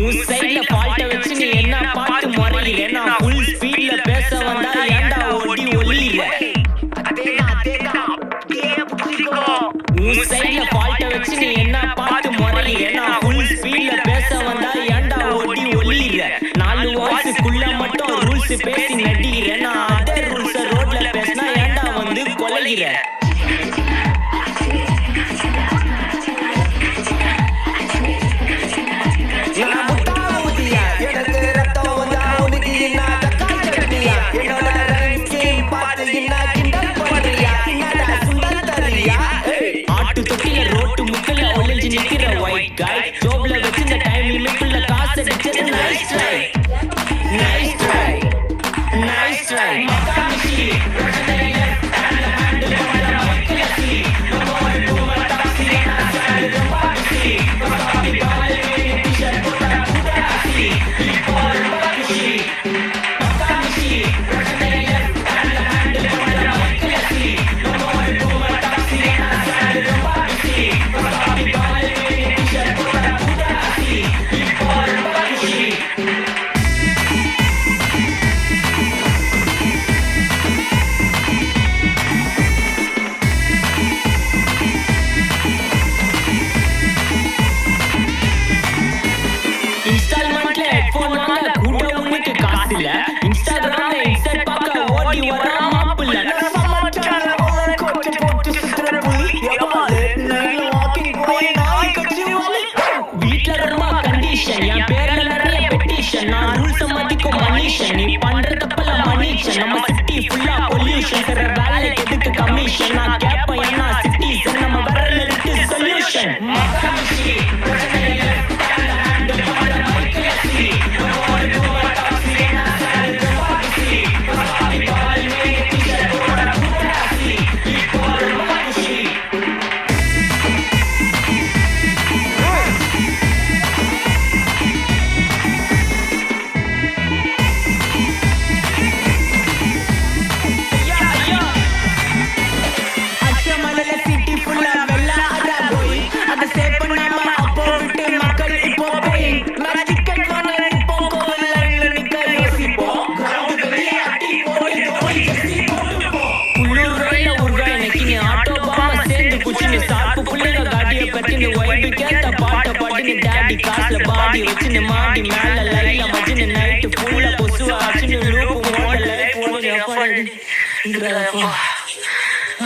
உன் சைடுல ஃபால்ட்ட வச்சு நீ என்ன பாட்டு முறையிற நான் ஃபுல் ஸ்பீட்ல பேச வந்தா ஏன்டா ஓடி ஒளியிற உன் சைடுல ஃபால்ட்ட வச்சு நீ என்ன பாட்டு முறையிற நான் ஃபுல் ஸ்பீட்ல பேச வந்தா ஏன்டா ஓடி ஒளியிற 4 வாய்ஸ்க்குள்ள மட்டும் ரூல்ஸ் பேசி நடிக்கிற நான் அதே ரூல்ஸ் ரோட்ல பேசினா ஏன்டா வந்து கொலைகிற ஆட்டு தொட்டில ரோட்டு முக்கல ஒளிஞ்சு நிக்கிற ஒயிட் காய் ஜோப்ல வச்சு இந்த டைம் லிமிட்ல காசு அடிச்சது nice try nice try nice try மகாமிஷி பிரச்சனையில ஹேண்டில் ஹேண்டில் பண்ண மக்களசி நம்ம டூம டாக்ஸி நான் சாடு பாக்ஸி பாபி பாலே டிஷர்ட் போட்டா புடாசி இப்போ பாக்ஸி மகாமிஷி பிரச்சனையில ஹேண்டில் ஹேண்டில் பண்ண மக்களசி நம்ம டூம டாக்ஸி நான் சாடு பாக்ஸி பாபி பாலே டிஷர்ட் போட்டா புடாசி இப்போ பாக்ஸி இன்ஸ்டால்மெண்ட்ல ஹெட்போன் வாங்க கூட உனக்கு காசு இல்ல இன்ஸ்டாகிராம்ல இன்ஸ்டா பார்க்க ஓடி வர மாப்பிள்ள வீட்ல ரொம்ப கண்டிஷன் என் பேர்ல நிறைய பெட்டிஷன் நான் ரூல்ஸ் மதிக்கும் மனுஷன் நீ பண்ற தப்பெல்லாம் மன்னிச்சன் நம்ம சிட்டி ஃபுல்லா பொல்யூஷன் தர வேலைக்கு எதுக்கு கமிஷன் நான் கேட்பேன் என்ன சிட்டிசன் நம்ம வரல இருக்கு சொல்யூஷன் மகாமிஷி பிரச்சனையில காசுல பாடி வச்சுன்னு மாடி மேல லைல மஜின்னு நைட்டு ஃபுல்லா பொசுவா ஆச்சுன்னு லூப்பு மோடல லைஃப் ஓடுங்க